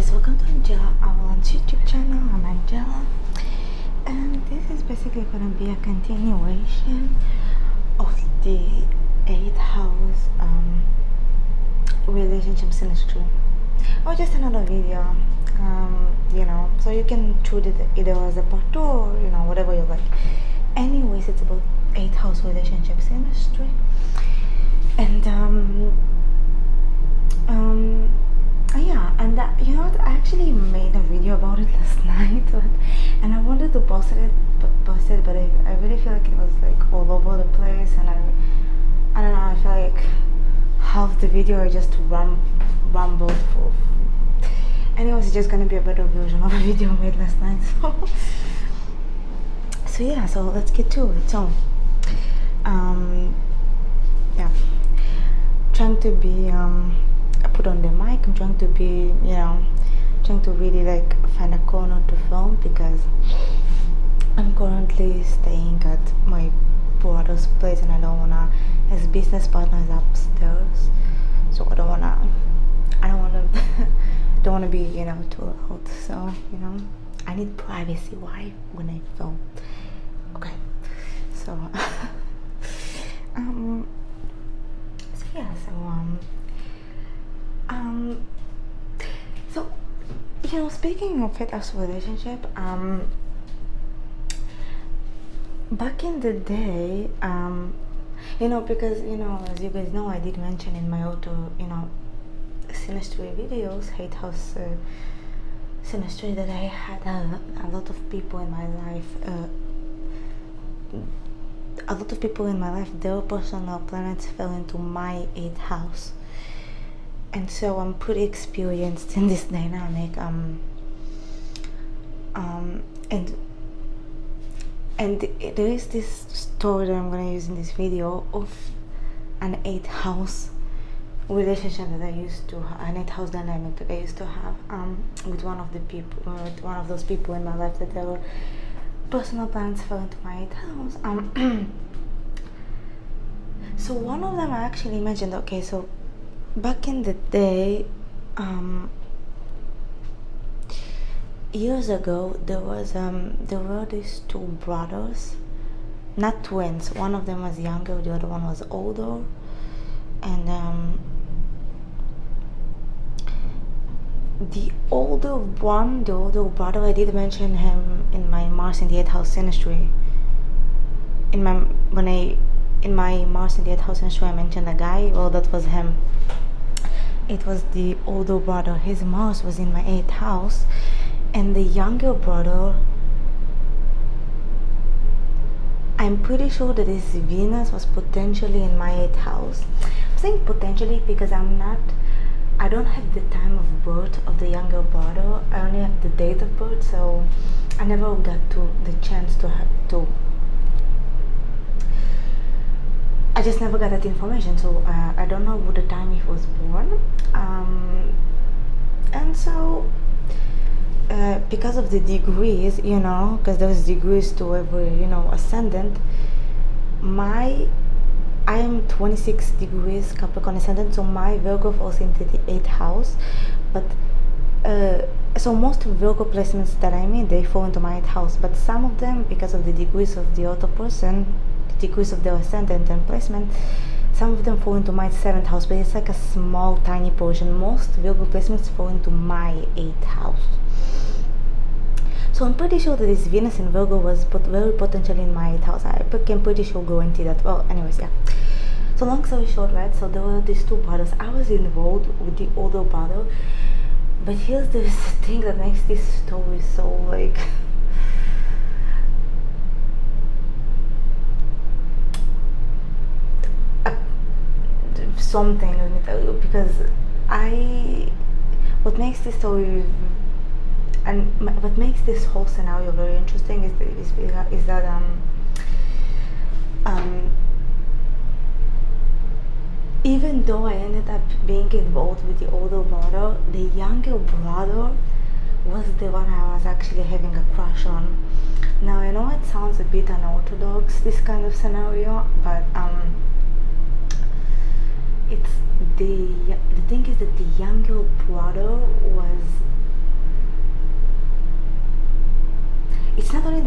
guys, welcome to Angelasavalon's YouTube channel. I'm Angela, and this is basically going to be a continuation of the 8th house relationship synastry, or just another video, so you can treat it either as a part 2 or whatever you like. Anyways, it's about 8th house relationship synastry, and I actually made a video about it last night, and I wanted to post it, but I really feel like it was like all over the place, and I don't know, I feel like half the video I just rumbled for. Anyways, it's just gonna be a better version of a video I made last night. So let's get to it. So trying to be I put on the mic. I'm trying to be trying to really like find a corner to film, because I'm currently staying at my brother's place and I don't wanna, his business partner is upstairs, so I don't wanna don't wanna be too loud, so I need privacy when I film. Okay, so speaking of it as relationship, back in the day, because as you guys know, I did mention in my auto synastry videos, 8th house synastry, that I had a lot of people in my life, their personal planets fell into my 8th house, and so I'm pretty experienced in this dynamic, and there is this story that I'm going to use in this video of an 8th house relationship that I used to have, an 8th house dynamic that I used to have with one of those people in my life, that their personal planets fell into my 8th house. So one of them I actually mentioned, okay, so back in the day, years ago, there were these two brothers, not twins. One of them was younger, the other one was older, and the older brother, I did mention him in my Mars in the 8th house synastry. In my Mars in the 8th house synastry, I mentioned a guy. Well, that was him. It was the older brother. His Mars was in my 8th house, and the younger brother, I'm pretty sure that his Venus was potentially in my 8th house. I'm saying potentially because I don't have the time of birth of the younger brother. I only have the date of birth, so I never got the chance to I just never got that information, so I don't know what the time he was born, and so because of the degrees, because there's degrees to every ascendant, I am 26 degrees Capricorn ascendant, so my Virgo falls into the 8th house, but so most Virgo placements that I made, they fall into my 8th house, but some of them, because of the degrees of the other person, degrees of their ascendant and placement, some of them fall into my 7th house, but it's like a small tiny portion. Most Virgo placements fall into my 8th house, so I'm pretty sure that this Venus in Virgo was very potentially in my 8th house. I can pretty sure guarantee that. Well, anyways, yeah, so long story short, right, so there were these two brothers. I was involved with the older brother, but here's this thing that makes this story so like something, let me tell you, because what makes this story and what makes this whole scenario very interesting is that even though I ended up being involved with the older brother, the younger brother was the one I was actually having a crush on. Now I know it sounds a bit unorthodox, this kind of scenario, but it's the thing is that the younger brother was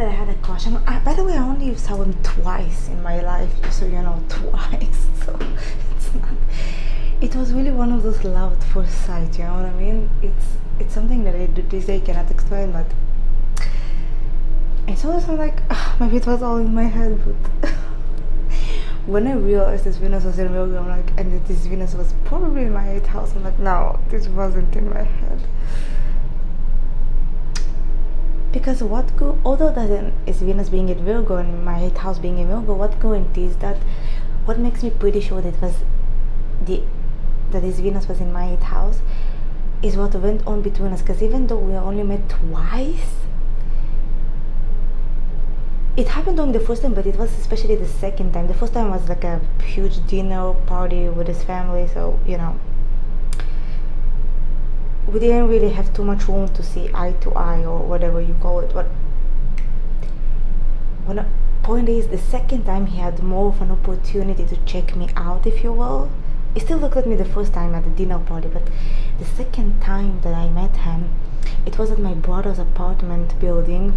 that I had a crush on. By the way, I only saw him twice in my life, just so you know, twice. So it's not. It was really one of those love at first sight. You know what I mean? It's something that I do this day cannot explain, but it's always like maybe it was all in my head. But when I realized this Venus was in Virgo, I'm like, and that this Venus was probably in my 8th house, I'm like, no, this wasn't in my head. Because although that is Venus being in Virgo and my 8th house being in Virgo, what guarantees that? What makes me pretty sure that this Venus was in my 8th house is what went on between us. Because even though we only met twice, it happened during the first time, but it was especially the second time. The first time was like a huge dinner party with his family, so you know, we didn't really have too much room to see eye to eye or whatever you call it. But the point is, the second time he had more of an opportunity to check me out, if you will. He still looked at me the first time at the dinner party, but the second time that I met him, it was at my brother's apartment building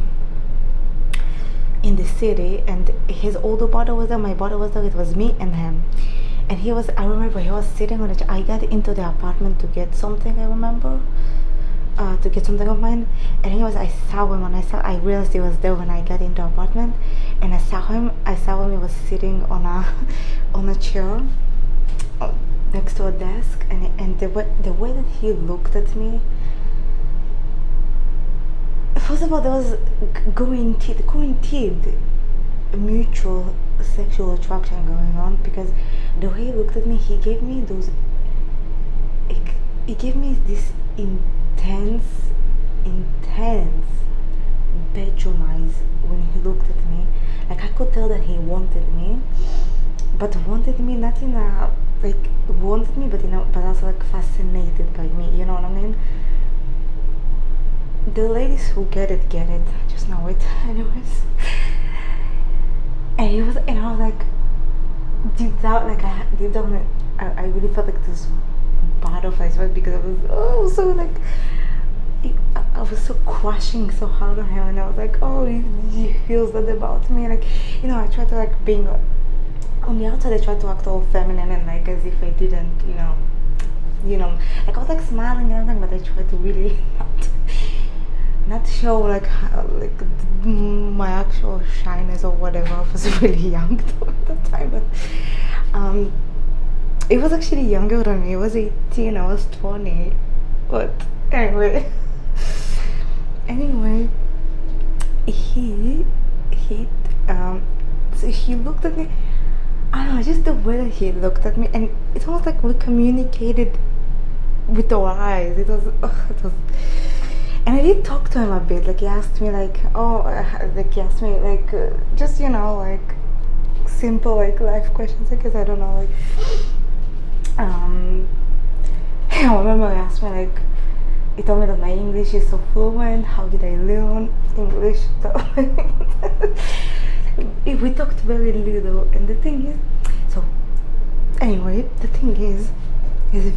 in the city, and his older brother was there, my brother was there, it was me and him. And I remember he was sitting on the chair. I got into the apartment to get something, I remember, to get something of mine. And I saw him, and I realized he was there when I got into the apartment. And I saw him, he was sitting on a chair next to a desk. And the way that he looked at me, first of all, there was guaranteed mutual sexual attraction going on, because the way he looked at me, he gave me this intense bedroom eyes when he looked at me. Like, I could tell that he wanted me, but wanted me not in a like wanted me, but also like fascinated by me. You know what I mean? The ladies who get it, I just know it. Anyways. And I was like, deep down, I really felt like this butterflies, right? Because I was so like, I was so crushing so hard on him, and I was like, oh, he feels that about me. Like, you know, I tried to like being on the outside, I tried to act all feminine and like as if I didn't, you know, like I was like smiling and everything, but I tried to really not show like my actual shyness or whatever. I was really young at the time, but it was actually younger than me. It was 18, I was 20, but anyway, so he looked at me. I don't know, just the way that he looked at me, and it's almost like we communicated with our eyes. It was, and I did talk to him a bit. Like, he asked me just, you know, like simple like life questions. I guess, I don't know, like I remember he asked me, like, he told me that my English is so fluent. How did I learn English? We talked very little, and the thing is,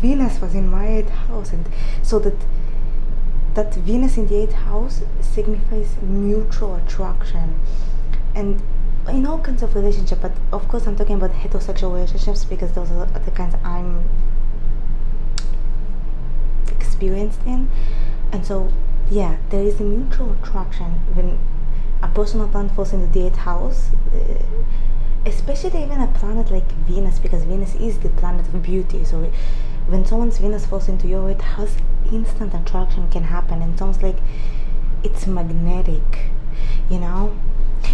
Venus was in my 8th house, and so that Venus in the 8th house signifies mutual attraction, and in all kinds of relationships. But of course, I'm talking about heterosexual relationships because those are the kinds I'm experienced in. And so, yeah, there is a mutual attraction when a personal planet falls into the 8th house, especially even a planet like Venus, because Venus is the planet of beauty. So when someone's Venus falls into your 8th house, instant attraction can happen, and it's almost like it's magnetic, you know.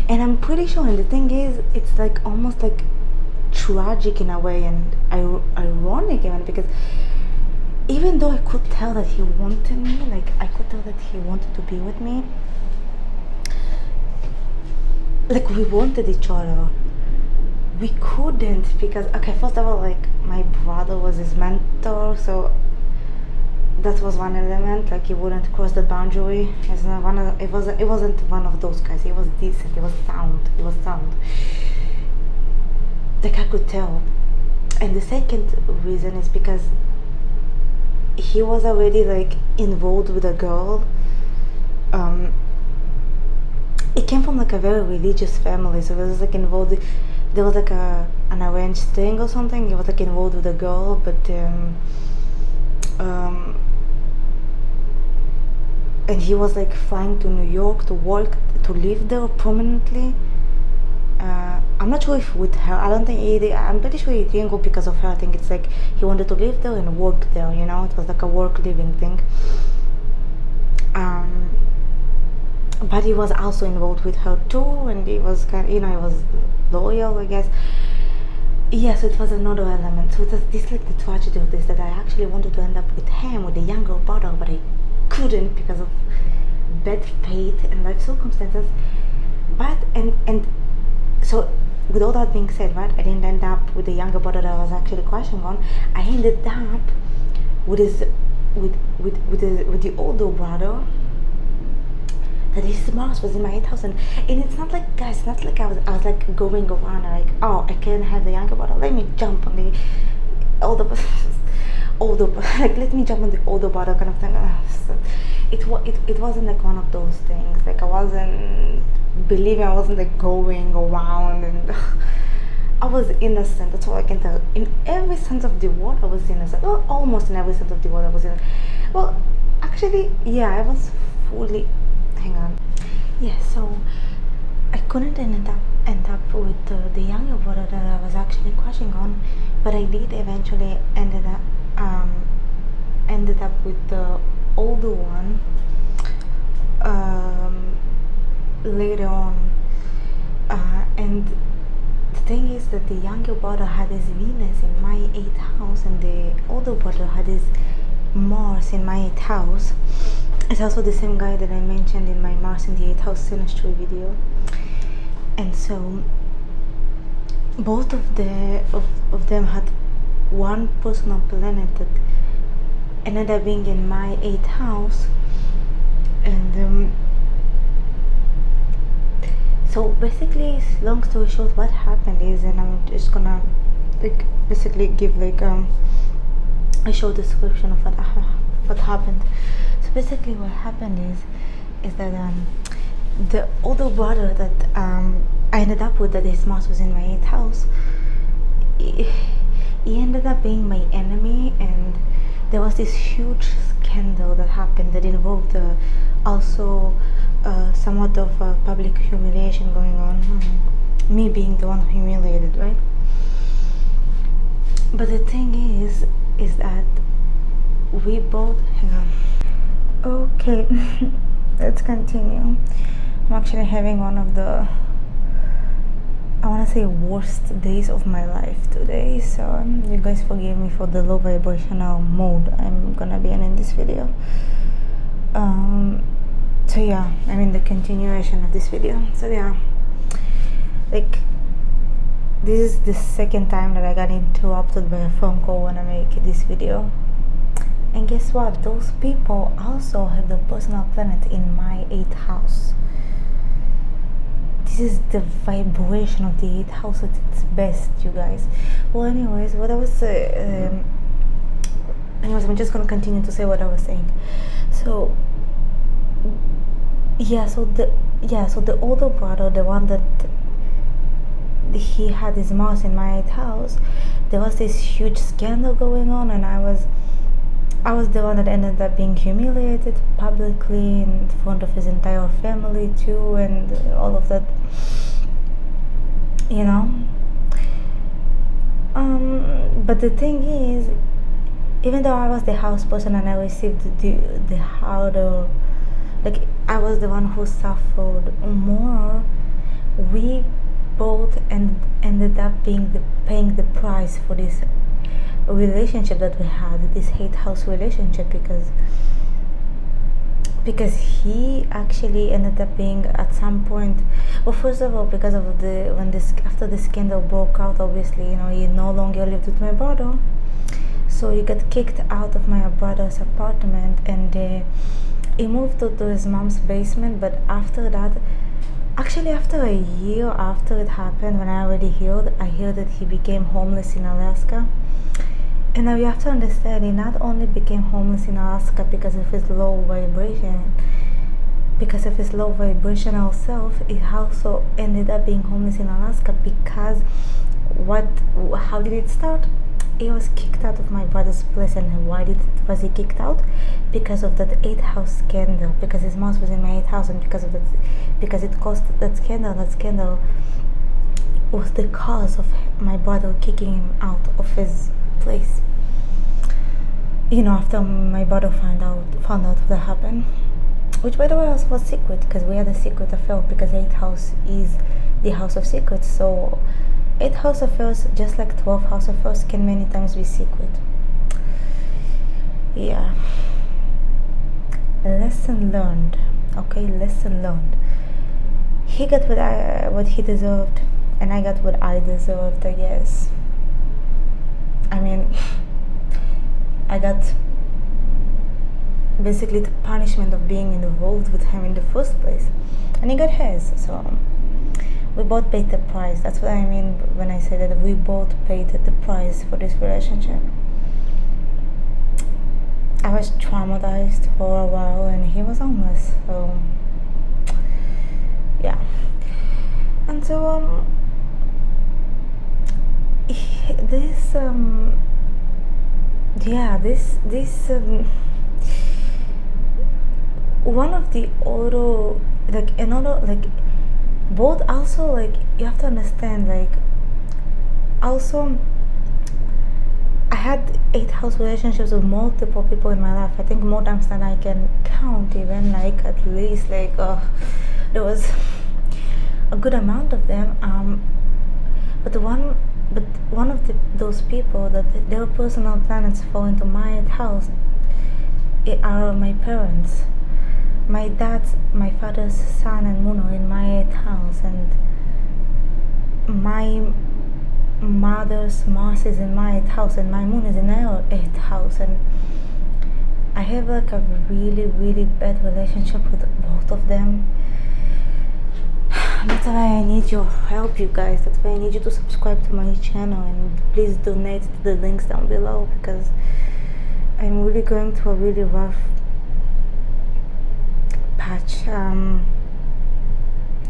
And I'm pretty sure, and the thing is, it's like almost like tragic in a way, and ironic even, because even though I could tell that he wanted me, like I could tell that he wanted to be with me, like we wanted each other, we couldn't, because, okay, first of all, like my brother was his mentor, so that was one element. Like, he wouldn't cross the boundary. It wasn't one of those guys. He was decent, he was sound, like I could tell. And the second reason is because he was already like involved with a girl, it came from like a very religious family, so it was like involved. There was like an arranged thing or something. It was like involved with a girl, but um, and he was like flying to New York to work, to live there permanently. I'm not sure if with her. I don't think I'm pretty sure he didn't go because of her. I think it's like he wanted to live there and work there. You know, it was like a work living thing. But he was also involved with her too, and he was kind of, he was loyal, I guess. Yeah, so it was another element. So it was this like the tragedy of this, that I actually wanted to end up with him, with the younger brother, but I couldn't because of bad fate and life circumstances. But and so with all that being said, right, I didn't end up with the younger brother that I was actually crushing on. I ended up with his with the older brother. That his Mars was in my 8,000, and it's not like, guys, it's not like I was like going around like, oh, I can't have the younger brother, let me jump on the older like let me jump on the older brother kind of thing. So it wasn't like one of those things. Like I wasn't like going around, and I was innocent. That's all I can tell. In every sense of the word, I was innocent. Well, almost in every sense of the word, I was innocent. Well, actually, yeah, I was fully. Hang on. Yeah, so I couldn't end up with the younger brother that I was actually crushing on, but I did eventually ended up with the older one later on, and the thing is that the younger brother had his Venus in my 8th house, and the older brother had his Mars in my 8th house. It's also the same guy that I mentioned in my Mars in the 8th house synastry video. And so both of them had one personal planet that ended up being in my 8th house. And so basically, long story short, what happened is, and I'm just gonna like basically give like a short description of what happened. Basically what happened is that the older brother that I ended up with, that his Mars was in my 8th house, he ended up being my enemy, and there was this huge scandal that happened that involved also somewhat of public humiliation going on, me being the one humiliated, right? But the thing is that we both, hang on. Okay, let's continue. I'm actually having one of the, I want to say, worst days of my life today, so you guys forgive me for the low vibrational mode I'm gonna be in this video. So yeah, I mean the continuation of this video. So yeah, like this is the second time that I got interrupted by a phone call when I make this video. And guess what? Those people also have the personal planet in my 8th house. This is the vibration of the 8th house at its best, you guys. Well, anyways, what I was anyways, I'm just gonna continue to say what I was saying. So so the older brother, the one that he had his Mars in my 8th house, there was this huge scandal going on, and I was the one that ended up being humiliated publicly in front of his entire family too, and all of that, you know. But the thing is, even though I was the house person and I received the harder, like I was the one who suffered more, we both ended up paying the price for this relationship that we had, this 8th house relationship, because he actually ended up being at some point, well, first of all, because of after the scandal broke out, obviously, he no longer lived with my brother, so he got kicked out of my brother's apartment, and he moved to his mom's basement. But after that, actually after a year after it happened, when I already healed, I heard that he became homeless in Alaska. And now you have to understand, he not only became homeless in Alaska because of his low vibration, because of his low vibrational self, he also ended up being homeless in Alaska. Because what how did it start? He was kicked out of my brother's place. And why was he kicked out? Because of that 8-house scandal, because his mouse was in my 8th house, and because it caused that scandal was the cause of my brother kicking him out of his place. After my brother found out what happened, which by the way was secret, because we had a secret affair, because 8th house is the house of secrets. So 8th house affairs, just like 12th house affairs, can many times be secret. Yeah. Lesson learned. Okay, lesson learned. He got what he deserved, and I got what I deserved, I guess. I mean, I got basically the punishment of being involved with him in the first place, and he got his. So we both paid the price. That's what I mean when I say that we both paid the price for this relationship. I was traumatized for a while, and he was homeless. So yeah. And so this one of the other, like another, like both, also, like you have to understand, like also I had 8-house relationships with multiple people in my life. I think more times than I can count, even, like at least, like there was a good amount of them. But one of those people that their personal planets fall into my 8th house are my parents. My father's sun and moon are in my 8th house, and my mother's Mars is in my 8th house, and my moon is in her 8th house. And I have like a really, really bad relationship with both of them. That's why I need your help, you guys. That's why I need you to subscribe to my channel, and please donate to the links down below, because I'm really going through a really rough patch.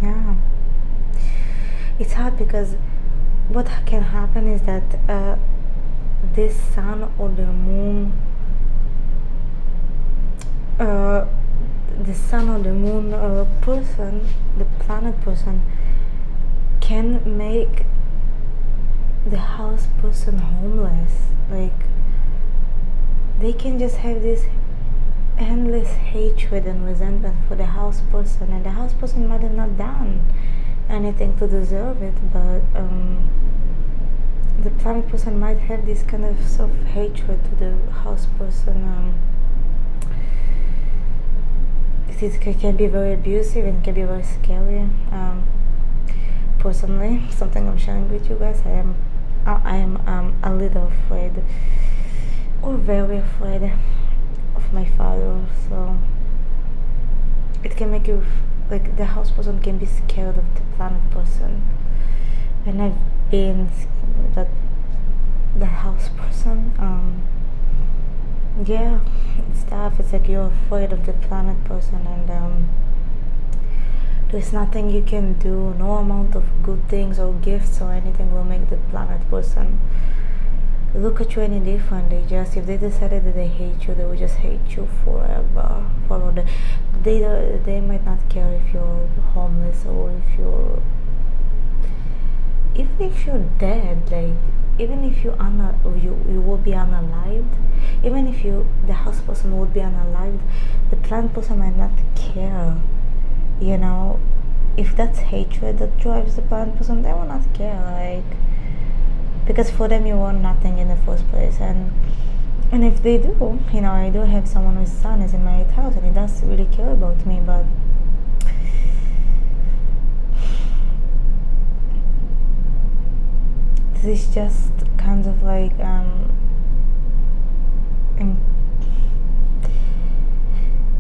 Yeah, it's hard, because what can happen is that this sun or the moon, person, the planet person, can make the house person homeless. Like, they can just have this endless hatred and resentment for the house person, and the house person might have not done anything to deserve it, but the planet person might have this kind of self-hatred to the house person. It can be very abusive and can be very scary. Personally, something I'm sharing with you guys, I am a little afraid, or very afraid, of my father. So it can make you, like, the house person can be scared of the planet person, and I've been the house person. Yeah, it's tough. It's like you're afraid of the planet person, and there's nothing you can do. No amount of good things or gifts or anything will make the planet person look at you any different. If they decided that they hate you, they will just hate you forever. They might not care if you're homeless, or even if you're dead. Like, even if you will be unalived, even if the house person would be unalived, the planet person might not care. If that's hatred that drives the planet person, they will not care. Like, because for them you want nothing in the first place. And if they do, I do have someone whose sun is in my 8th house, and he does really care about me, but this is just kind of like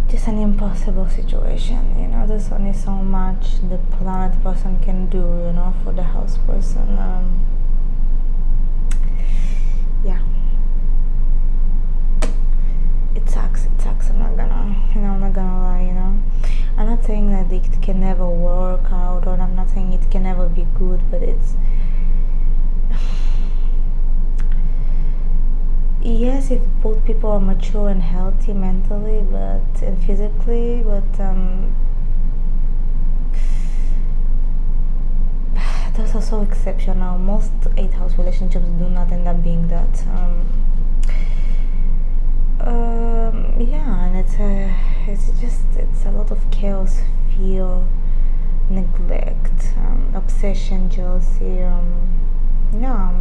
just an impossible situation. There's only so much the planet person can do, for the house person. Yeah, it sucks. I'm not gonna lie. I'm not it can never work out, or I'm not saying it can never be good, but it's yes, if both people are mature and healthy mentally and physically, but those are so exceptional. Most 8th house relationships do not end up being that. Yeah, and it's a lot of chaos, fear, neglect, obsession, jealousy. Yeah,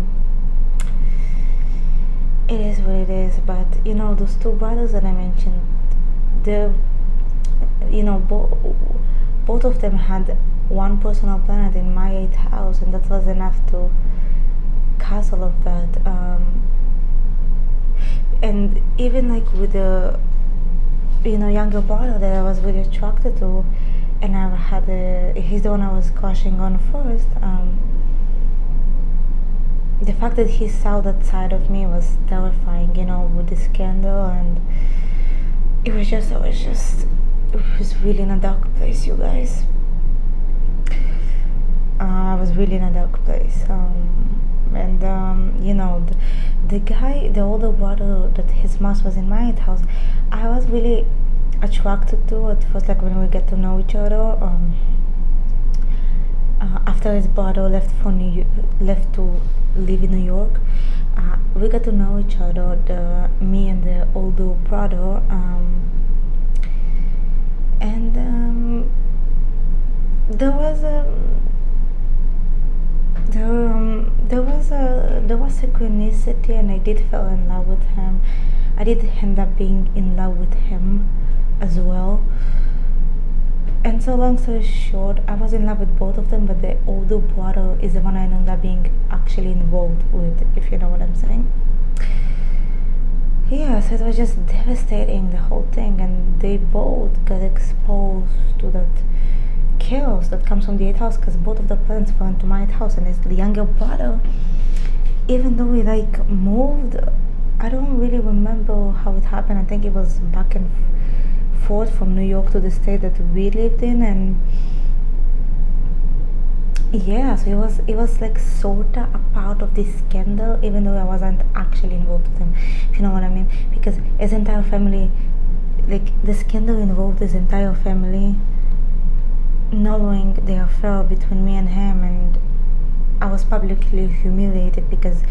it is what it is. But those two brothers that I mentioned, they, both of them had one personal planet in my 8th house, and that was enough to cause all of that. And even like with the younger brother that I was really attracted to, and I had he's the one I was crushing on first. The fact that he saw that side of me was terrifying, with the scandal, and it was really in a dark place, you guys. I was really in a dark place. And the guy, the older brother, that his mom was in my house, I was really attracted to at first, like when we get to know each other. After his brother left to live in New York, we got to know each other, me and the older brother, and there was synchronicity, and I did fall in love with him. I did end up being in love with him as well. And so, long story short, I was in love with both of them, but the older brother is the one I ended up being actually involved with, if you know what I'm saying. Yeah, so it was just devastating, the whole thing, and they both got exposed to that chaos that comes from the 8th house, because both of the planets fell into my 8th house, and it's the younger brother. Even though we moved, I don't really remember how it happened. I think it was back and forth from New York to the state that we lived in, and yeah, so it was like sorta a part of this scandal, even though I wasn't actually involved with him, if you know what I mean, because his entire family, like the scandal involved his entire family knowing the affair between me and him, and I was publicly humiliated because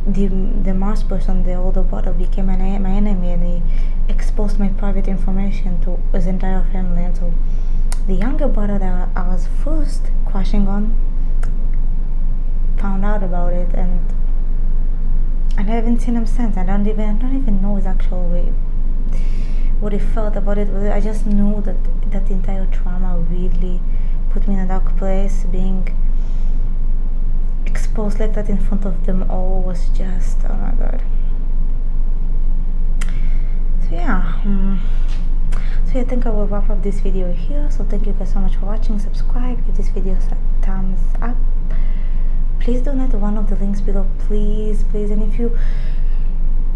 the Mars person, the older brother, became my enemy, and he exposed my private information to his entire family. And so the younger brother that I was first crushing on found out about it, and I haven't seen him since. I don't even know his actual way, what he felt about it. I just knew that entire trauma really put me in a dark place. Being exposed like that in front of them all was just, oh my god. So yeah, I think I will wrap up this video here. So thank you guys so much for watching. Subscribe, give this video a thumbs up. Please donate one of the links below, please. And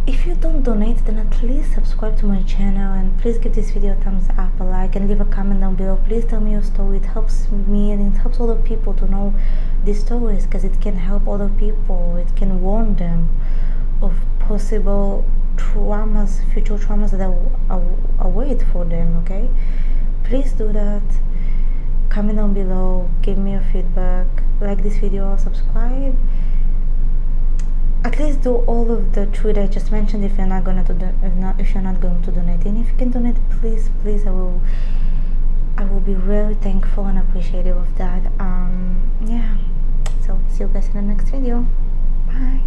if you don't donate, then at least subscribe to my channel, and please give this video a thumbs up, a like, and leave a comment down below. Please tell me your story. It helps me, and it helps other people to know these stories, because it can help other people. It can warn them of possible traumas, future traumas that await for them. Okay, please do that. Comment down below, give me your feedback, like this video, subscribe. At least do all of the three that I just mentioned if you're not going to donate. And if you can donate, please, I will be very thankful and appreciative of that. Yeah, so see you guys in the next video. Bye.